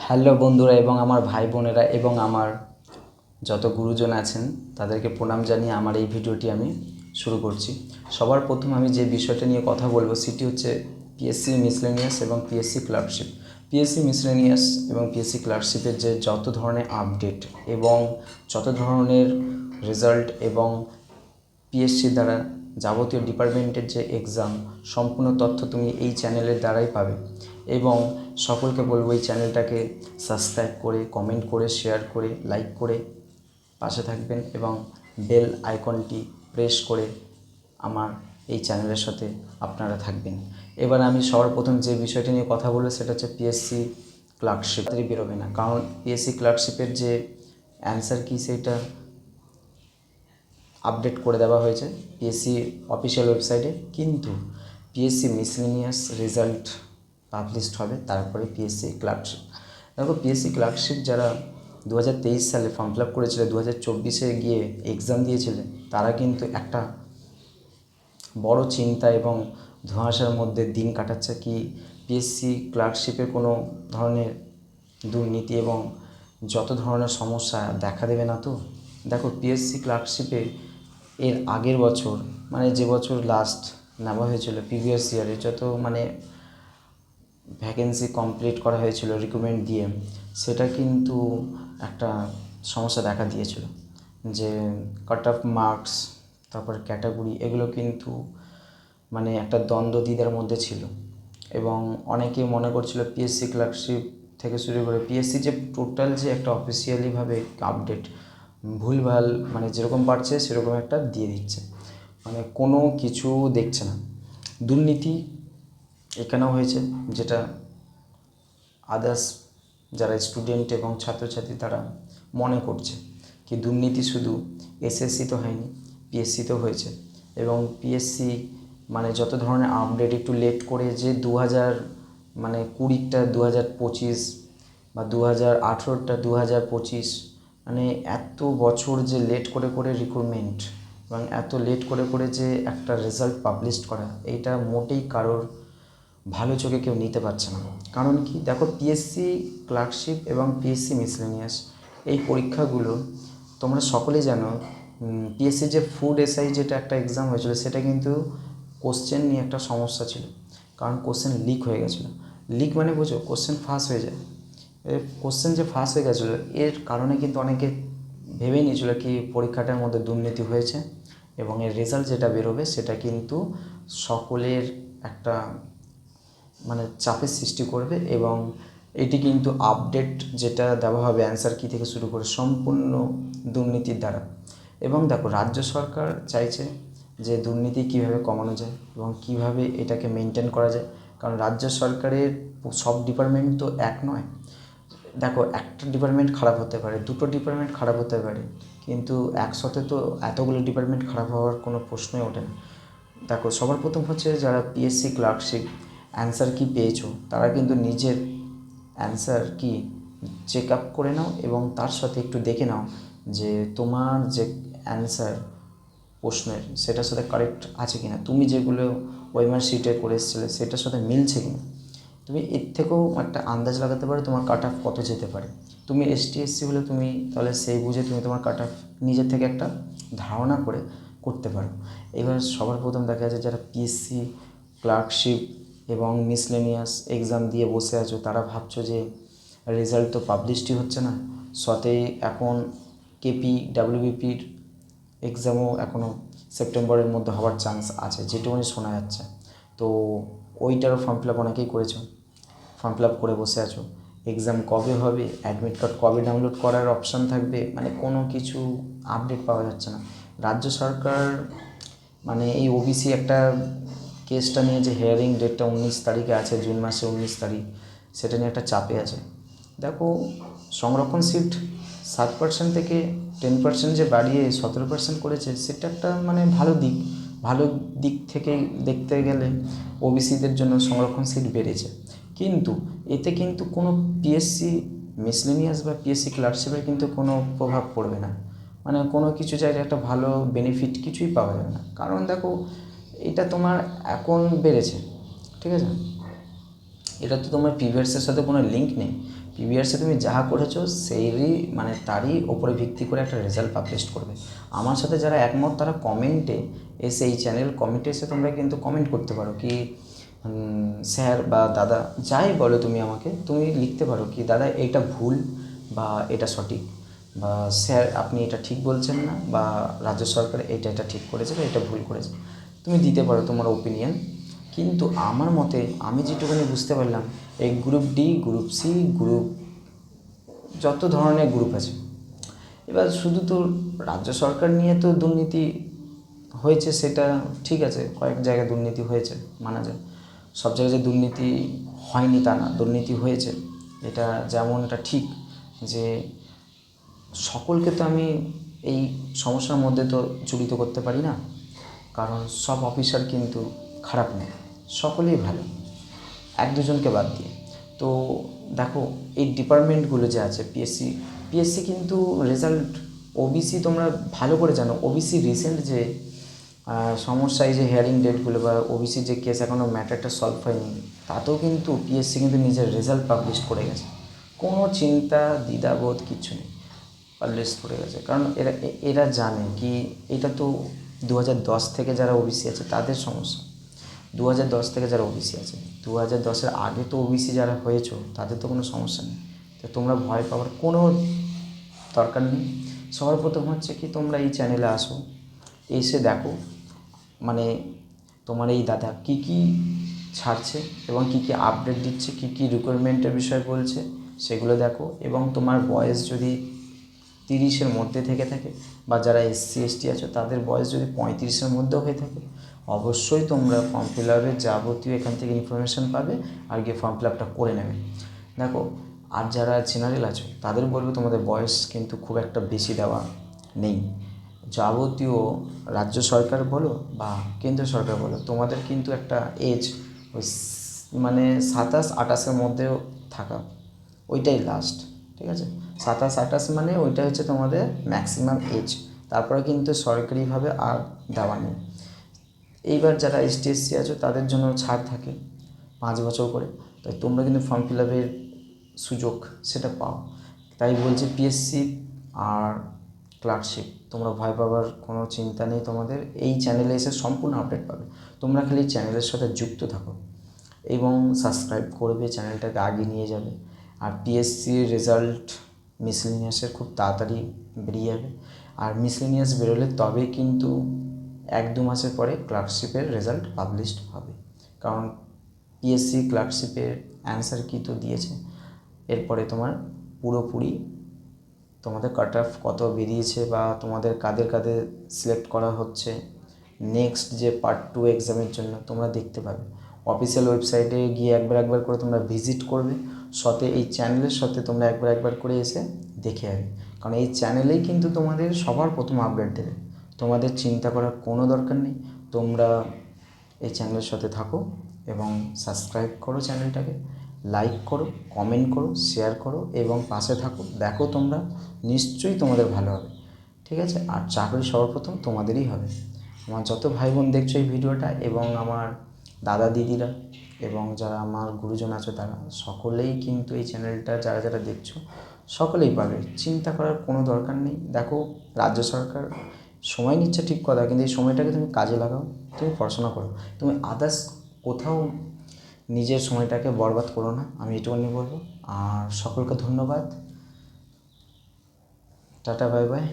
Hello বন্ধুরা এবং আমার ভাই বোনেরা এবং আমার যত গুরুজন আছেন তাদেরকে প্রণাম জানিয়ে আমার এই ভিডিওটি আমি শুরু করছি। সবার প্রথম আমি যে বিষয়টা নিয়ে কথা বলবো সেটি হচ্ছে পিএসসি মিসলেনিয়াস এবং পিএসসি ক্লার্কশিপ। পিএসসি মিসলেনিয়াস এবং পিএসসি ক্লার্কশিপের যে যত ধরনের আপডেট এবং যত ধরনের রেজাল্ট এবং পিএসসি দ্বারা যাবতীয় ডিপার্টমেন্টের যে এক্সাম সম্পূর্ণ তথ্য তুমি এই চ্যানেলের দ্বারাই পাবে। এবং সকলকে বলবো এই চ্যানেলটাকে সাবস্ক্রাইব করে, কমেন্ট করে, শেয়ার করে, লাইক করে পাশে থাকবেন এবং বেল আইকনটি প্রেস করে আমার এই চ্যানেলের সাথে আপনারা থাকবেন। এবার আমি সবার প্রথম যে বিষয়টি নিয়ে কথা বলবো সেটা হচ্ছে পিএসসি ক্লার্কশিপ বেরোবে না, কারণ পিএসসি ক্লার্কশিপের যে অ্যান্সার কি সেটা আপডেট করে দেওয়া হয়েছে পিএসসি অফিসিয়াল ওয়েবসাইটে, কিন্তু পিএসসি মিসলেনিয়াস রেজাল্ট পাবলিশড হবে, তারপরে পিএসসি ক্লার্কশিপ। দেখো, পিএসসি ক্লার্কশিপ যারা 2023 সালে ফর্ম ফিল আপ করেছিল, 2024-এ গিয়ে এক্সাম দিয়েছিলে, তারা কিন্তু একটা বড় চিন্তা এবং ধোঁয়াশার মধ্যে দিন কাটাচ্ছে। কি পিএসসি ক্লার্কশিপে কোনো ধরনের দুর্নীতি এবং যত ধরনের সমস্যা দেখা দেবে না তো? দেখো, পিএসসি ক্লার্কশিপে এর আগের বছর, মানে যে বছর লাস্ট নেওয়া হয়েছিল প্রিভিয়াস ইয়ারে, যত ভ্যাকেন্সি কমপ্লিট করা হয়েছিল রিক্রুটমেন্ট দিয়ে, সেটা কিন্তু একটা সমস্যা দেখা দিয়েছিল যে কাট অফ মার্কস, তারপর ক্যাটাগরি, এগুলো কিন্তু একটা দ্বন্দ্বদ্বিধার মধ্যে ছিল। এবং অনেকে মনে করছিল পিএসসি ক্লার্কশিপ থেকে শুরু করে পিএসসি যে টোটাল যে একটা অফিসিয়ালিভাবে আপডেট ভুলভাল, যেরকম পারছে সেরকম একটা দিয়ে দিচ্ছে, কোনো কিছু দেখছে না। দুর্নীতি এখানেও হয়েছে, যেটা আদার্স যারা স্টুডেন্ট এবং ছাত্রছাত্রী তারা মনে করছে কি দুর্নীতি শুধু এসএসসি তো হয়নি, পিএসসিতেও হয়েছে। এবং পিএসসি যত ধরনের আপডেট একটু লেট করে, যে 2020টা 2025 বা 2018টা 2025, এত বছর যে লেট করে করে রিক্রুটমেন্ট এবং এত লেট করে করে যে একটা রেজাল্ট পাবলিশ করা, এইটা মোটেই কারোর ভালো চোখে কেউ নিতে পারছে না। কারণ কি, দেখো, পিএসসি ক্লার্কশিপ এবং পিএসসি মিসলেনিয়াস এই পরীক্ষাগুলো তোমরা সকলেই জানো। পিএসসি যে ফুড এসআই যেটা একটা এক্সাম হয়েছিল, সেটা কিন্তু কোশ্চেন নিয়ে একটা সমস্যা ছিল, কারণ কোশ্চেন লিক হয়ে গেছিলো। লিক বোঝো, কোশ্চেন ফাঁস হয়ে যায়। কোশ্চেন যে ফাঁস হয়ে গেছিলো, এর কারণে কিন্তু অনেকে ভেবে নিয়েছিল কি পরীক্ষাটার মধ্যে দুর্নীতি হয়েছে এবং এর রেজাল্ট যেটা বেরোবে সেটা কিন্তু সকলের একটা চাপের সৃষ্টি করবে। এবং এটি কিন্তু আপডেট যেটা দেওয়া হবে অ্যান্সার কি থেকে শুরু করে সম্পূর্ণ দুর্নীতির দ্বারা। এবং দেখো, রাজ্য সরকার চাইছে যে দুর্নীতি কীভাবে কমানো যায় এবং কীভাবে এটাকে মেনটেন করা যায়, কারণ রাজ্য সরকারের সব ডিপার্টমেন্ট তো এক নয়। দেখো, একটা ডিপার্টমেন্ট খারাপ হতে পারে, দুটো ডিপার্টমেন্ট খারাপ হতে পারে, কিন্তু একসাথে তো এতগুলো ডিপার্টমেন্ট খারাপ হওয়ার কোনো প্রশ্নই ওঠে না। দেখো, সবার প্রথম হচ্ছে যারা পিএসসি ক্লার্কশিপ অ্যান্সার কি পেয়েছো, তারা কিন্তু নিজের অ্যান্সার কি চেক আপ করে নাও এবং তার সাথে একটু দেখে নাও যে তোমার যে অ্যান্সার প্রশ্নের সেটার সাথে কারেক্ট আছে কি না, তুমি যেগুলো ওয়েমার শিটে করে এসেছিলে সেটার সাথে মিলছে কি না। তুমি এর থেকেও একটা আন্দাজ লাগাতে পারো তোমার কাট অফ কত যেতে পারে। তুমি এসটিএসসি হলে তুমি তাহলে সেই বুঝে তুমি তোমার কাট অফ নিজের থেকে একটা ধারণা করে করতে পারো। এবার সবার প্রথম দেখা যাচ্ছে যারা পিএসসি ক্লার্কশিপ এবং মিসলেনিয়াস এক্সাম দিয়ে বসে আছো, তারা ভাবছো যে রেজাল্ট তো পাবলিশই হচ্ছে না, সাথে এখন কেপি ডাব্লিউবিপির এক্সামও এখনও সেপ্টেম্বরের মধ্যে হওয়ার চান্স আছে যেটুকুনি শোনা যাচ্ছে। তো ওইটারও ফর্ম ফিল আপ অনেকেই করেছো, ফর্ম ফিল আপ করে বসে আছো। এক্সাম কবে হবে, অ্যাডমিট কার্ড কবে ডাউনলোড করার অপশান থাকবে, কোনো কিছু আপডেট পাওয়া যাচ্ছে না। রাজ্য সরকার এই ওবিসি একটা কেসটা নিয়ে যে হিয়ারিং ডেটটা 19 তারিখে আছে, জুন মাসে 19 তারিখ, সেটা নিয়ে একটা চাপে আছে। দেখো, সংরক্ষণ সিট 7% থেকে 10% যে বাড়িয়ে 17% করেছে, সেটা একটা ভালো দিক থেকে দেখতে গেলে ওবিসিদের জন্য সংরক্ষণ সিট বেড়েছে। কিন্তু এতে কিন্তু কোনো পিএসসি মিসলেনিয়াস বা পিএসসি ক্লার্কশিপের কিন্তু কোনো প্রভাব পড়বে না, কোনো কিছু চাইলে একটা ভালো বেনিফিট কিছুই পাওয়া যাবে না। কারণ দেখো, এটা তোমার এখন বেড়েছে, ঠিক আছে, এটা তো তোমার প্রিভিয়াসের সাথে কোনো লিঙ্ক নেই। প্রিভিয়াসে তুমি যা করেছো সেইরই মানে তারই ওপরে ভিত্তি করে একটা রেজাল্ট পাবলিশ করবে। আমার সাথে যারা একমত তারা কমেন্টে এসে, এই চ্যানেল কমেন্টে এসে তোমরা কিন্তু কমেন্ট করতে পারো কি স্যার বা দাদা যাই বলো তুমি আমাকে, তুমি লিখতে পারো কি দাদা এটা ভুল বা এটা সঠিক, বা স্যার আপনি এটা ঠিক বলছেন না, বা রাজ্য সরকার এটা ঠিক করেছে বা এটা ভুল করেছে, তুমি দিতে পারো তোমার ওপিনিয়ন। কিন্তু আমার মতে আমি যেটুকুনি বুঝতে পারলাম, এই group D, group C, group যত ধরনের গ্রুপ আছে, এবার শুধু তো রাজ্য সরকার নিয়ে তো দুর্নীতি হয়েছে সেটা ঠিক আছে, কয়েক জায়গায় দুর্নীতি হয়েছে মানা যায়, সব জায়গায় যে দুর্নীতি হয়নি তা না, দুর্নীতি হয়েছে। এটা যেমনটা ঠিক যে সকলকে তো আমি এই সমস্যার মধ্যে তো জড়িত করতে পারি না, কারণ সব অফিসার কিন্তু খারাপ নয়, সকলেই ভালো, এক দুজনকে বাদ দিয়ে। তো দেখো এই ডিপার্টমেন্টগুলো যে আছে, পিএসসি কিন্তু রেজাল্ট, ওবিসি তোমরা ভালো করে জানো, ওবিসি রিসেন্ট যে সমস্যা, এই যে হিয়ারিং ডেটগুলো বা ওবিসি যে কেস এখনও ম্যাটারটা সলভ হয়নি, তাতেও কিন্তু পিএসসি কিন্তু নিজের রেজাল্ট পাবলিশ করে গেছে, কোনো চিন্তা দ্বিধাবোধ কিচ্ছু নেই, পাবলিশ করে গেছে। কারণ এরা জানে কি এটা তো 2010 থেকে যারা ওবিসি আছে তাদের সমস্যা, 2010 থেকে যারা ওবিসি আছে, 2010-এর আগে তো ওবিসি যারা হয়েছো তাদের তো কোনো সমস্যা নেই। তো তোমরা ভয় পাওয়ার কোনো দরকার নেই। সবার প্রথম হচ্ছে কি তোমরা এই চ্যানেলে আসো, এসে দেখো মানে তোমার এই দাদা কী কী ছাড়ছে এবং কী কী আপডেট দিচ্ছে, কী কী রিকোয়ারমেন্টের বিষয় বলছে সেগুলো দেখো। এবং তোমার বয়স যদি 30-এর মধ্যে থেকে থাকে, বা যারা এসসি এসটি আছো তাদের বয়স যদি 35-এর মধ্যেও হয়ে থাকে, অবশ্যই তোমরা ফর্ম ফিল আপের যাবতীয় এখান থেকে ইনফরমেশান পাবে আর গিয়ে ফর্ম ফিল আপটা করে নেবে। দেখো আর যারা জেনারেল আছো তাদের বলবো তোমাদের বয়স কিন্তু খুব একটা বেশি দেওয়া নেই, যাবতীয় রাজ্য সরকার বলো বা কেন্দ্র সরকার বলো, তোমাদের কিন্তু একটা এজ ওই মানে 27-28-এর মধ্যেও থাকা, ওইটাই লাস্ট, ঠিক আছে? 27-28 মানে ওইটা হচ্ছে তোমাদের ম্যাক্সিমাম এজ, তারপরে কিন্তু সরকারিভাবে আর দেওয়া নেই। এইবার যারা এসটি এসসি আছো তাদের জন্য ছাড় থাকে 5 বছর করে, তাই তোমরা কিন্তু ফর্ম ফিল আপের সুযোগ সেটা পাও। তাই বলছি পিএসসি আর ক্লার্কশিপ তোমরা ভয় পাবার কোনো চিন্তা নেই, তোমাদের এই চ্যানেলে এসে সম্পূর্ণ আপডেট পাবে। তোমরা খালি চ্যানেলের সাথে যুক্ত থাকো এবং সাবস্ক্রাইব করবে, চ্যানেলটাকে আগিয়ে নিয়ে যাবে। আর পিএসসির রেজাল্ট মিসলেনিয়াসের খুব তাড়াতাড়ি বেরিয়ে যাবে, আর মিসলেনিয়াস বেরোলে তবেই কিন্তু 1-2 মাসের পরে ক্লার্কশিপের রেজাল্ট পাবলিশড হবে। কারণ পিএসসি ক্লার্কশিপের অ্যান্সার কি তো দিয়েছে, এরপরে তোমার পুরোপুরি তোমাদের কাট অফ কত বেরিয়েছে বা তোমাদের কাদের কাদের সিলেক্ট করা হচ্ছে নেক্সট যে পার্ট 2 এক্সামের জন্য তোমরা দেখতে পাবে। অফিসিয়াল ওয়েবসাইটে গিয়ে একবার করে তোমরা ভিজিট করবে, সাথে এই চ্যানেলের সাথে তোমরা একবার করে এসে দেখে যাবে। কারণ এই চ্যানেলেই কিন্তু তোমাদের সবার প্রথম আপডেট দেবে, তোমাদের চিন্তা করার কোনো দরকার নেই। তোমরা এই চ্যানেলের সাথে থাকো এবং সাবস্ক্রাইব করো চ্যানেলটাকে, লাইক করো, কমেন্ট করো, শেয়ার করো এবং পাশে থাকো। দেখো তোমরা নিশ্চয়ই তোমাদের ভালো হবে, ঠিক আছে? আর চাকরি সর্বপ্রথম তোমাদেরই হবে। আমার যত ভাই বোন দেখছো এই ভিডিওটা এবং আমার দাদা দিদিরা এবং যারা আমার গুরুজন আছে তারা সকলেই কিন্তু এই চ্যানেলটা যারা যারা দেখছো সকলেই পাবে, চিন্তা করার কোনো দরকার নেই। দেখো রাজ্য সরকার সময় নিচ্ছে ঠিক কথা, কিন্তু এই সময়টাকে তুমি কাজে লাগাও, তুমি পড়াশোনা করো, তুমি আদার্স কোথাও নিজের সময়টাকে বরবাদ করো না, আমি এটুকুনি বলবো। আর সকলকে ধন্যবাদ, টাটা, বাই বাই।